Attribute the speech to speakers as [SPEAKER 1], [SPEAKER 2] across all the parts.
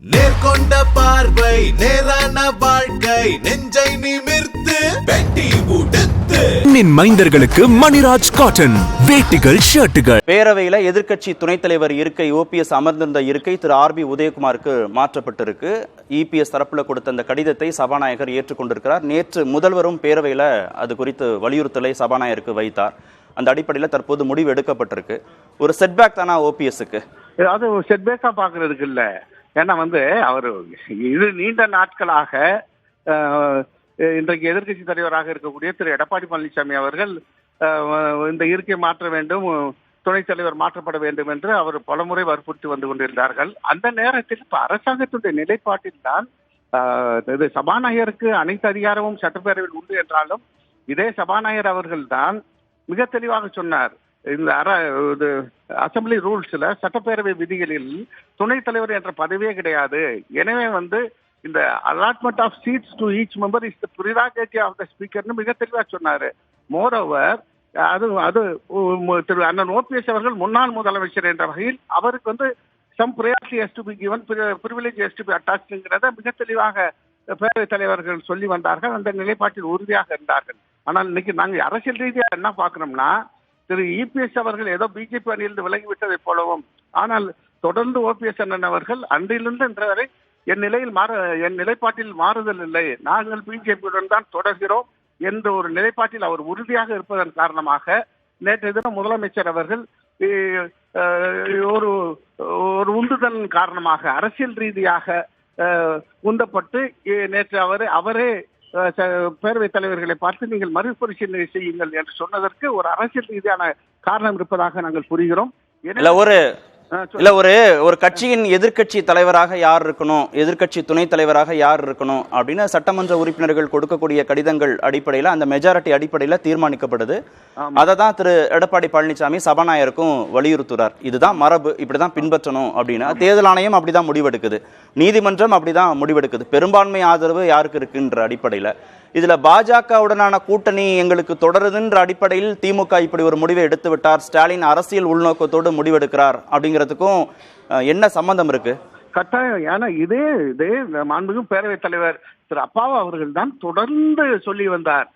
[SPEAKER 1] நேர்கொண்ட பார்வை நேரான வாழ்க்கை நெஞ்சை நிமிர்த்து வெட்டி உடுத்து
[SPEAKER 2] மைந்தர்களுக்கு மணிராஜ் காட்டன் வேட்டிகள் ஷர்ட்டுகள்.
[SPEAKER 3] பேரவையில எதிர்க்கட்சி துணைத் தலைவர் இருக்கை ஓபிஎஸ் அமர்ந்திருந்த இருக்கை திரு ஆர்பி உதயகுமாருக்கு மாற்றப்பட்டிருக்கு. இபிஎஸ் தரப்புல கொடுத்த அந்த கடிதத்தை சபாநாயகர் ஏற்றுக்கொண்டிருக்கிறார். நேற்று முதல்வரும் பேரவையில அது குறித்து வலியுறுத்தலை சபாநாயகருக்கு வைத்தார். அந்த அடிப்படையில் தற்போது முடிவு எடுக்கப்பட்டிருக்கு. ஒரு செட்பேக் தானா ஓபிஎஸ்க்கு?
[SPEAKER 4] அது செட்பேக்கா பாக்குறதுக்கு இல்ல. ஏன்னா அவர் இது நீண்ட நாட்களாக இன்றைக்கு எதிர்கட்சி தலைவராக இருக்கக்கூடிய திரு எடப்பாடி பழனிசாமி அவர்கள் இந்த இருக்கை மாற்ற வேண்டும், துணைத் தலைவர் மாற்றப்பட வேண்டும் என்று அவர் பலமுறை வற்புறுத்தி வந்து கொண்டிருந்தார்கள். அந்த நேரத்தில் இப்ப அரசாங்கத்துடைய நிலைப்பாட்டில் தான் இது சபாநாயகருக்கு அனைத்து அதிகாரமும் சட்டப்பேரவையில் உண்டு என்றாலும் இதே சபாநாயகர் அவர்கள் தான் மிக தெளிவாக சொன்னார், இந்த அசம்பிளி ரூல்ஸ்ல சட்டப்பேரவை விதிகளில் துணைத் தலைவர் என்ற பதவியே கிடையாது. எனவே இந்த allotment of seats to each member is the prerogative of the ஸ்பீக்கர்னு மிக தெளிவாக சொன்னாரு. மோர் ஓவர் அது திரு அண்ணன் ஓபிஎஸ் அவர்கள் முன்னாள் முதலமைச்சர் என்ற வகையில் அவருக்கு some priority has to be given, privilege has to be attached மிக தெளிவாக பேரவைத் தலைவர்கள் சொல்லி வந்தார்கள். அந்த நிலைப்பாட்டில் உறுதியாக இருந்தார்கள். ஆனால் இன்னைக்கு நாங்கள் அரசியல் ரீதியாக என்ன பார்க்கணும்னா, திரு இபிஎஸ் அவர்கள் ஏதோ பிஜேபி அணியிலிருந்து விலகிவிட்டதை போலவும், ஆனால் தொடர்ந்து ஓபிஎஸ் அண்ணன் அவர்கள் அன்றிலிருந்து இன்று வரை என் நிலைப்பாட்டில் மாறுதல் இல்லை, நாங்கள் பிஜேபியுடன் தான் தொடர்கிறோம் என்ற ஒரு நிலைப்பாட்டில் அவர் உறுதியாக இருப்பதன் காரணமாக நேற்று தினம் முதலமைச்சர் அவர்கள் ஒரு உந்துதல் காரணமாக அரசியல் ரீதியாக உந்தப்பட்டு நேற்று அவரே பேரவைத் தலைவர்களை பார்த்து நீங்கள் மறுபரிசீலனை செய்யுங்கள் என்று சொன்னதற்கு ஒரு அரசியல் ரீதியான காரணம் இருப்பதாக நாங்கள் புரிகிறோம்.
[SPEAKER 3] ஒரு கட்சியின் எதிர்க்கட்சி தலைவராக யார் இருக்கணும், எதிர்க்கட்சி துணைத் தலைவராக யார் இருக்கணும் அப்படின்னு சட்டமன்ற உறுப்பினர்கள் கொடுக்கக்கூடிய கடிதங்கள் அடிப்படையில் அந்த மெஜாரிட்டி அடிப்படையில் தீர்மானிக்கப்படுது. அதை தான் திரு எடப்பாடி பழனிசாமி சபாநாயகருக்கும் வலியுறுத்துறார். இதுதான் மரபு, இப்படிதான் பின்பற்றணும் அப்படின்னு. தேர்தல் ஆணையம் அப்படிதான் முடிவெடுக்குது, நீதிமன்றம் அப்படிதான் முடிவெடுக்குது. பெரும்பான்மை ஆதரவு யாருக்கு இருக்குன்ற அடிப்படையில் இதுல பாஜகவுடனான கூட்டணி எங்களுக்கு தொடருதுன்ற அடிப்படையில் திமுக இப்படி ஒரு முடிவை எடுத்து விட்டார், ஸ்டாலின் அரசியல் உள்நோக்கத்தோடு முடிவெடுக்கிறார் அப்படிங்கிறதுக்கும் என்ன சம்பந்தம் இருக்கு?
[SPEAKER 4] கட்டாயம். ஏன்னா இதே மாண்புமிகு பேரவைத் தலைவர் திரு அப்பாவு அவர்கள் தான் தொடர்ந்து சொல்லி வந்தார்,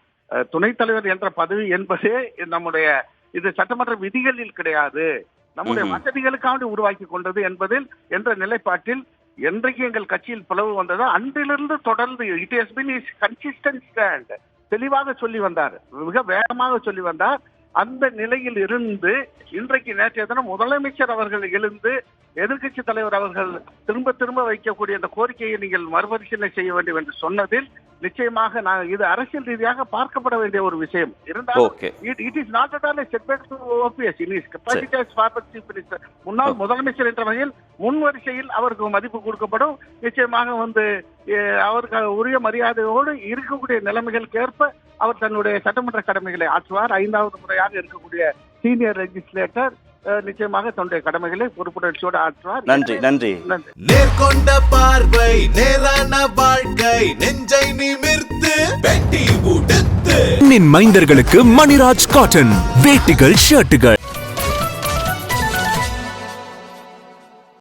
[SPEAKER 4] துணைத் தலைவர் என்ற பதவி என்பதே நம்முடைய இது சட்டமன்ற விதிகளில் கிடையாது, நம்முடைய வசதிகளுக்காக உருவாக்கி கொண்டது என்பதில் என்ற நிலைப்பாட்டில் என்றைக்கு எங்கள் கட்சியில் பிளவு வந்ததோ அன்றிலிருந்து தொடர்ந்து it has been is consistent stand தெளிவாக சொல்லி வந்தார், மிக வேகமாக சொல்லி வந்தார். அந்த நிலையில் இருந்து இன்றைக்கு நேற்றைய தினம் முதலமைச்சர் அவர்கள் எழுந்து எதிர்கட்சி தலைவர் அவர்கள் திரும்ப வைக்கக்கூடிய அந்த கோரிக்கையை நீங்கள் மறுபரிசீலனை செய்ய வேண்டும் என்று சொன்னதில் நிச்சயமாக இது அரசியல் ரீதியாக பார்க்கப்பட வேண்டிய ஒரு விஷயம். இருந்தாலும் it is not at all a setback to OPS in his capacity as former chief minister. முன்னாள் முதலமைச்சர் என்ற வகையில் முன் வரிசையில் அவருக்கு மதிப்பு கொடுக்கப்படும். நிச்சயமாக அவருக்கு உரிய மரியாதையோடு இருக்கக்கூடிய நிலைமைகளுக்கு ஏற்ப அவர் தன்னுடைய சட்டமன்ற கடமைகளை ஆற்றுவார். 5வது முறையாக இருக்கக்கூடிய சீனியர் லெஜிஸ்லேட்டர் நிச்சயமாக தன்னுடைய கடமைகளை பொறுப்புணர்ச்சியோடு ஆற்றுவார்.
[SPEAKER 3] நன்றி.
[SPEAKER 1] நேர்கொண்ட பார்வை நேரான வாழ்க்கை நெஞ்சை நிமிர்த்து வெட்டி உடுத்து
[SPEAKER 2] மைந்தர்களுக்கு மணிராஜ் காட்டன் வேட்டிகள் ஷர்ட்டுகள்.